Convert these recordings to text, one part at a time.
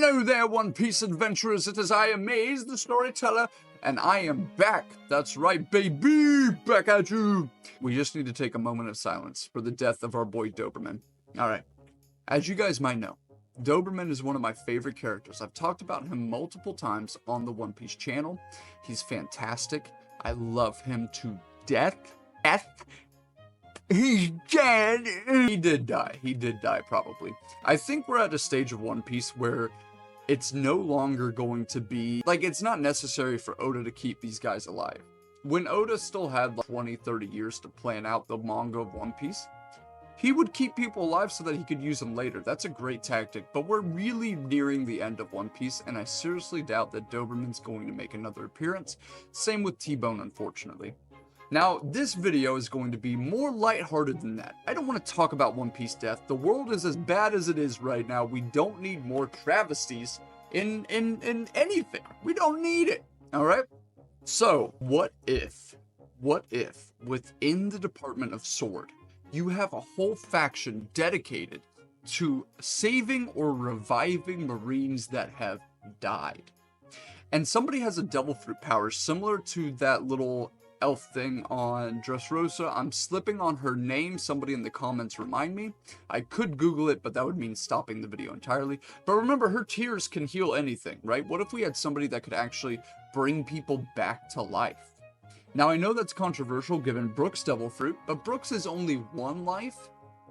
Hello there, One Piece adventurers. It is I, Amaze, the storyteller, and I am back. That's right, baby, back at you. We just need to take a moment of silence for the death of our boy Doberman. All right, as you guys might know, Doberman is one of my favorite characters. I've talked about him multiple times on the One Piece channel. He's fantastic. I love him to death. He's dead. He did die probably. I think we're at a stage of One Piece where it's no longer going to be, like, it's not necessary for Oda to keep these guys alive. When Oda still had like 20, 30 years to plan out the manga of One Piece, he would keep people alive so that he could use them later. That's a great tactic, but we're really nearing the end of One Piece, and I seriously doubt that Doberman's going to make another appearance. Same with T-Bone, unfortunately. Now, this video is going to be more lighthearted than that. I don't want to talk about One Piece death. The world is as bad as it is right now. We don't need more travesties in anything. We don't need it, all right? So, what if within the Department of Sword, you have a whole faction dedicated to saving or reviving Marines that have died? And somebody has a devil fruit power similar to that little elf thing on Dressrosa. I'm slipping on her name. Somebody in the comments remind me. I could Google it, but that would mean stopping the video entirely. But remember, her tears can heal anything, right? What if we had somebody that could actually bring people back to life? Now, I know that's controversial given Brook's devil fruit, but Brook's is only one life.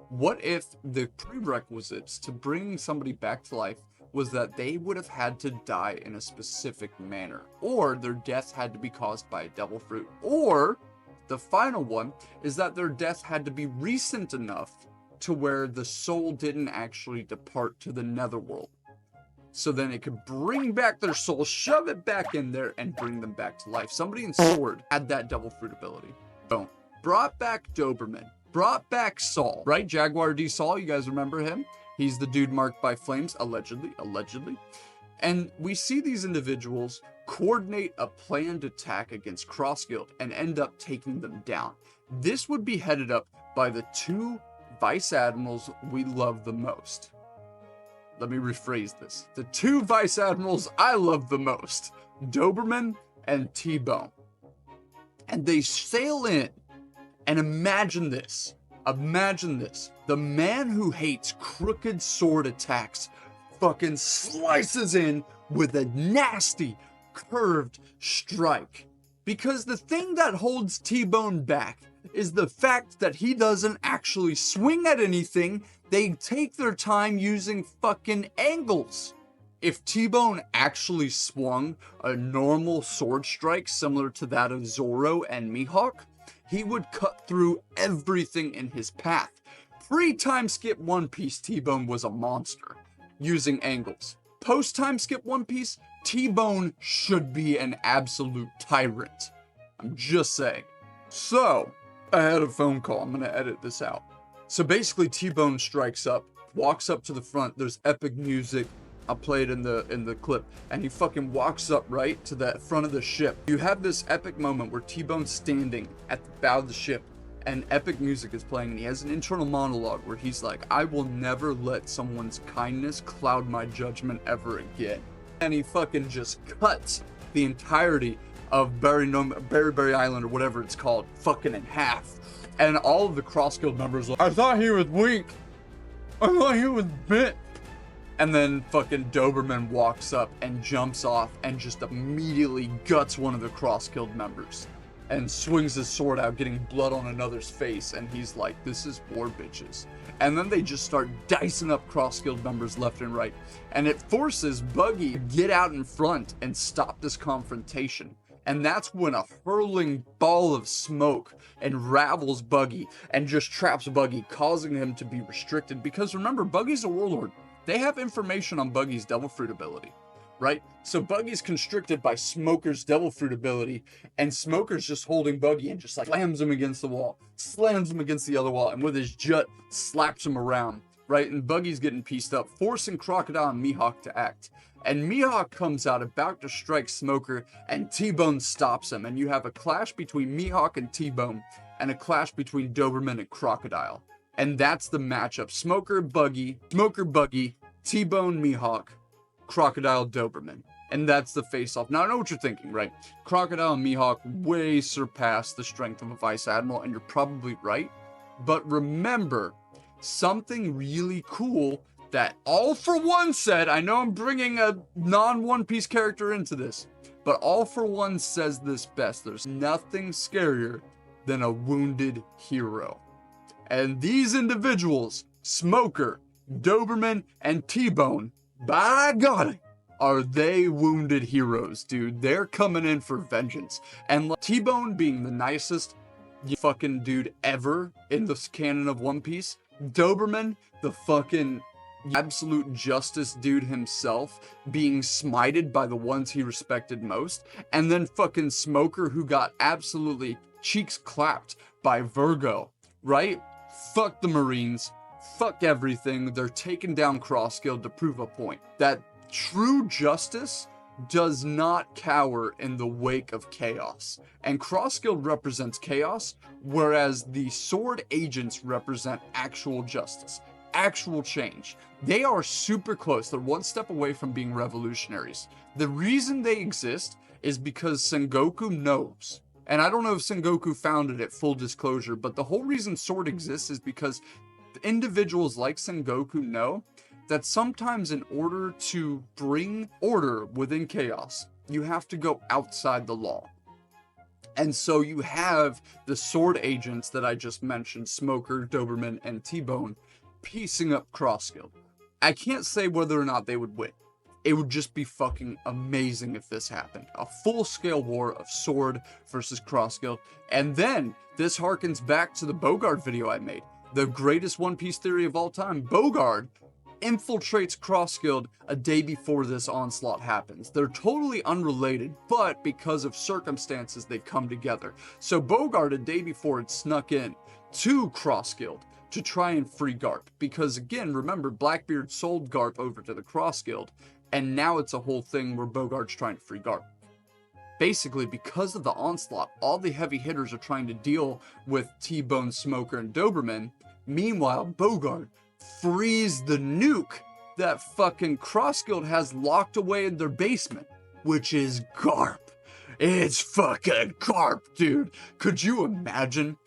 What if the prerequisites to bringing somebody back to life was that they would have had to die in a specific manner, or their death had to be caused by a devil fruit, or the final one is that their death had to be recent enough to where the soul didn't actually depart to the netherworld. So then it could bring back their soul, shove it back in there, and bring them back to life. Somebody in Sword had that devil fruit ability. Boom. Brought back Doberman. Brought back Saul, right? Jaguar D. Saul, you guys remember him? He's the dude marked by flames, allegedly. And we see these individuals coordinate a planned attack against Crossguild and end up taking them down. This would be headed up by the two vice admirals we love the most. Let me rephrase this. The two vice admirals I love the most, Doberman and T-Bone. And they sail in, and imagine this. Imagine this. The man who hates crooked sword attacks fucking slices in with a nasty, curved strike. Because the thing that holds T-Bone back is the fact that he doesn't actually swing at anything. They take their time using fucking angles. If T-Bone actually swung a normal sword strike similar to that of Zoro and Mihawk, he would cut through everything in his path. Pre-time skip One Piece, T-Bone was a monster using angles. Post-time skip One Piece, T-Bone should be an absolute tyrant. I'm just saying. So, I had a phone call. I'm going to edit this out. So basically, T-Bone strikes up, walks up to the front. There's epic music. I'll play it in the clip, and he fucking walks up right to the front of the ship. You have this epic moment where T-Bone's standing at the bow of the ship, and epic music is playing, and he has an internal monologue where he's like, I will never let someone's kindness cloud my judgment ever again. And he fucking just cuts the entirety of Berry Island, or whatever it's called, fucking in half. And all of the Crossguild members are like, I thought he was weak. I thought he was bit. And then fucking Doberman walks up and jumps off and just immediately guts one of the Crossguild members and swings his sword out, getting blood on another's face. And he's like, this is war, bitches. And then they just start dicing up Crossguild members left and right. And it forces Buggy to get out in front and stop this confrontation. And that's when a hurling ball of smoke unravels Buggy and just traps Buggy, causing him to be restricted. Because remember, Buggy's a warlord. They have information on Buggy's devil fruit ability, right? So Buggy's constricted by Smoker's devil fruit ability, and Smoker's just holding Buggy and just like slams him against the wall, slams him against the other wall, and with his jut slaps him around, right? And Buggy's getting pieced up, forcing Crocodile and Mihawk to act. And Mihawk comes out about to strike Smoker, and T-Bone stops him, and you have a clash between Mihawk and T-Bone, and a clash between Doberman and Crocodile. And that's the matchup. Smoker, Buggy, T-Bone, Mihawk, Crocodile, Doberman. And that's the face-off. Now, I know what you're thinking, right? Crocodile and Mihawk way surpass the strength of a Vice Admiral, and you're probably right. But remember, something really cool that All For One said, I know I'm bringing a non-One Piece character into this, but All For One says this best. There's nothing scarier than a wounded hero. And these individuals, Smoker, Doberman, and T-Bone, by God, are they wounded heroes, dude. They're coming in for vengeance. And T-Bone being the nicest fucking dude ever in the canon of One Piece. Doberman, the fucking absolute justice dude himself, being smited by the ones he respected most. And then fucking Smoker, who got absolutely cheeks clapped by Virgo, right? Fuck the Marines. Fuck everything. They're taking down Crossguild to prove a point. That true justice does not cower in the wake of chaos. And Crossguild represents chaos, whereas the Sword Agents represent actual justice, actual change. They are super close. They're one step away from being revolutionaries. The reason they exist is because Sengoku knows. And I don't know if Sengoku founded it, full disclosure, but the whole reason Sword exists is because individuals like Sengoku know that sometimes in order to bring order within chaos, you have to go outside the law. And so you have the Sword Agents that I just mentioned, Smoker, Doberman, and T-Bone, piecing up Crossguild. I can't say whether or not they would win. It would just be fucking amazing if this happened. A full-scale war of Sword versus Crossguild. And then, this harkens back to the Bogard video I made. The greatest One Piece theory of all time. Bogard infiltrates Crossguild a day before this onslaught happens. They're totally unrelated, but because of circumstances, they come together. So Bogard, a day before, had snuck in to Crossguild to try and free Garp. Because again, remember, Blackbeard sold Garp over to the Crossguild, and now it's a whole thing where Bogard's trying to free Garp. Basically, because of the onslaught, all the heavy hitters are trying to deal with T-Bone, Smoker, and Doberman. Meanwhile, Bogard frees the nuke that fucking Crossguild has locked away in their basement, which is Garp. It's fucking Garp, dude. Could you imagine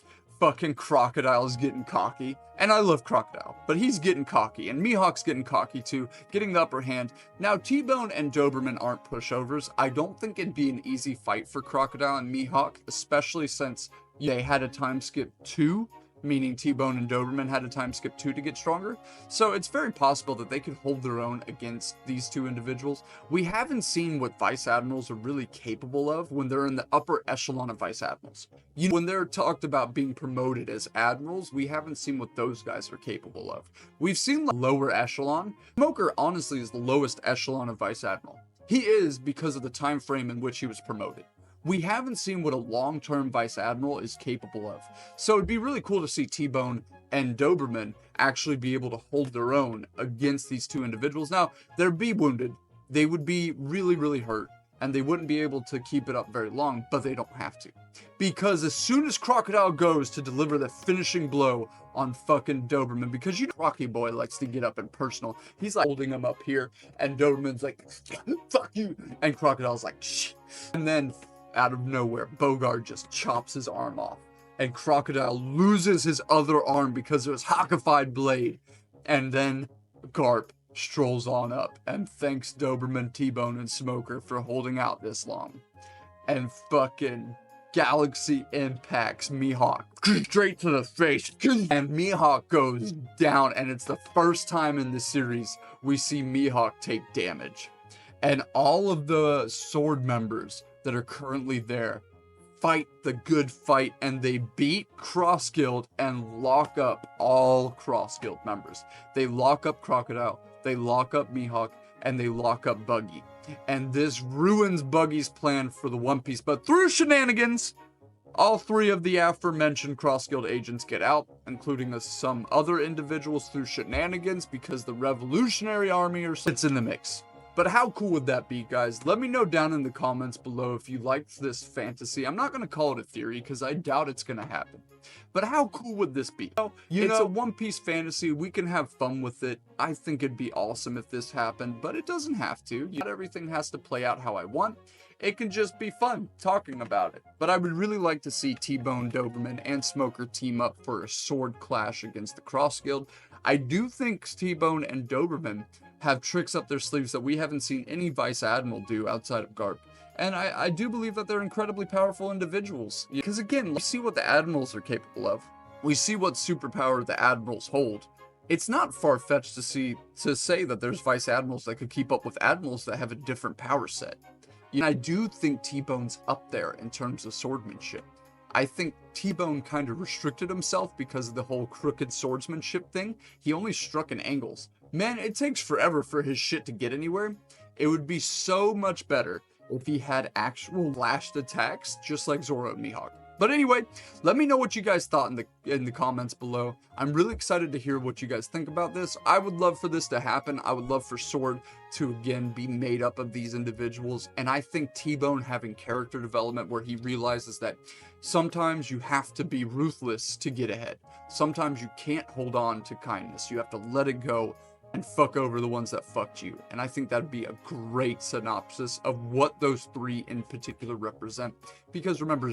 fucking Crocodile's getting cocky? And I love Crocodile, but he's getting cocky, and Mihawk's getting cocky too, getting the upper hand. Now, T-Bone and Doberman aren't pushovers. I don't think it'd be an easy fight for Crocodile and Mihawk, especially since they had a time skip 2, meaning T-Bone and Doberman had a time skip 2 to get stronger. So it's very possible that they could hold their own against these two individuals. We haven't seen what Vice Admirals are really capable of when they're in the upper echelon of Vice Admirals. You know, when they're talked about being promoted as Admirals, we haven't seen what those guys are capable of. We've seen the lower echelon. Smoker honestly is the lowest echelon of Vice Admiral. He is because of the time frame in which he was promoted. We haven't seen what a long-term Vice Admiral is capable of. So it'd be really cool to see T-Bone and Doberman actually be able to hold their own against these two individuals. Now, they'd be wounded. They would be really, really hurt. And they wouldn't be able to keep it up very long, but they don't have to. Because as soon as Crocodile goes to deliver the finishing blow on fucking Doberman, because you know Rocky Boy likes to get up and personal, he's like holding him up here, and Doberman's like, fuck you, and Crocodile's like, shh. And then out of nowhere, Bogard just chops his arm off, and Crocodile loses his other arm because of his hawkified blade. And then Garp strolls on up and thanks Doberman, T-Bone, and Smoker for holding out this long. And fucking Galaxy impacts Mihawk straight to the face, and Mihawk goes down, and it's the first time in the series we see Mihawk take damage. And all of the Sword members that are currently there fight the good fight, and they beat Crossguild and lock up all Crossguild members. They lock up Crocodile, they lock up Mihawk, and they lock up Buggy. And this ruins Buggy's plan for the One Piece, but through shenanigans, all three of the aforementioned Crossguild agents get out, including some other individuals through shenanigans, because the Revolutionary Army sits in the mix. But how cool would that be, guys? Let me know down in the comments below if you liked this fantasy. I'm not going to call it a theory because I doubt it's going to happen. But how cool would this be? It's a One Piece fantasy. We can have fun with it. I think it'd be awesome if this happened, but it doesn't have to. Not everything has to play out how I want. It can just be fun talking about it. But I would really like to see T-Bone, Doberman, and Smoker team up for a sword clash against the Crossguild. I do think T-Bone and Doberman have tricks up their sleeves that we haven't seen any Vice Admiral do outside of Garp. And I do believe that they're incredibly powerful individuals. Because again, we see what the Admirals are capable of. We see what superpower the Admirals hold. It's not far-fetched to say that there's Vice Admirals that could keep up with Admirals that have a different power set. And I do think T-Bone's up there in terms of swordsmanship. I think T-Bone kind of restricted himself because of the whole crooked swordsmanship thing. He only struck in angles. Man, it takes forever for his shit to get anywhere. It would be so much better if he had actual lashed attacks, just like Zoro and Mihawk. But anyway, let me know what you guys thought in the comments below. I'm really excited to hear what you guys think about this. I would love for this to happen. I would love for Sword to again be made up of these individuals. And I think T-Bone having character development where he realizes that sometimes you have to be ruthless to get ahead. Sometimes you can't hold on to kindness. You have to let it go and fuck over the ones that fucked you. And I think that'd be a great synopsis of what those three in particular represent. Because remember,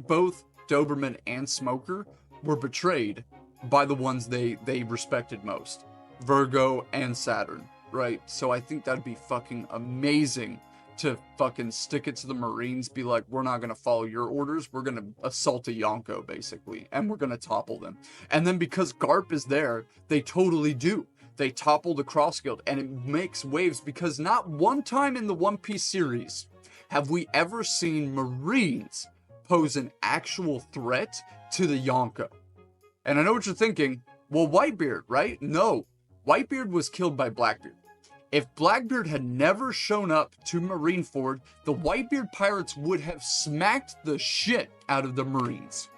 both Doberman and Smoker were betrayed by the ones they respected most. Virgo and Saturn, right? So I think that'd be fucking amazing to fucking stick it to the Marines, be like, we're not gonna follow your orders, we're gonna assault a Yonko, basically, and we're gonna topple them. And then because Garp is there, they totally do. They topple the Crossguild, and it makes waves because not one time in the One Piece series have we ever seen Marines pose an actual threat to the Yonko. And I know what you're thinking, well, Whitebeard, right? No, Whitebeard was killed by Blackbeard. If Blackbeard had never shown up to Marineford, the Whitebeard pirates would have smacked the shit out of the Marines.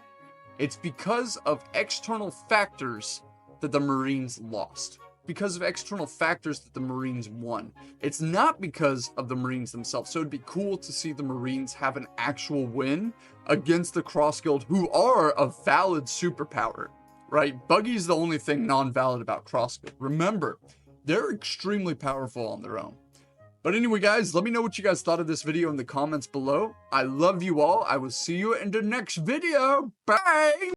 It's because of external factors that the Marines lost. Because of external factors that the Marines won. It's not because of the Marines themselves. So it'd be cool to see the Marines have an actual win against the Crossguild, who are a valid superpower, right? Buggy's the only thing non-valid about Crossguild. Remember, they're extremely powerful on their own. But anyway, guys, let me know what you guys thought of this video in the comments below. I love you all. I will see you in the next video. Bye!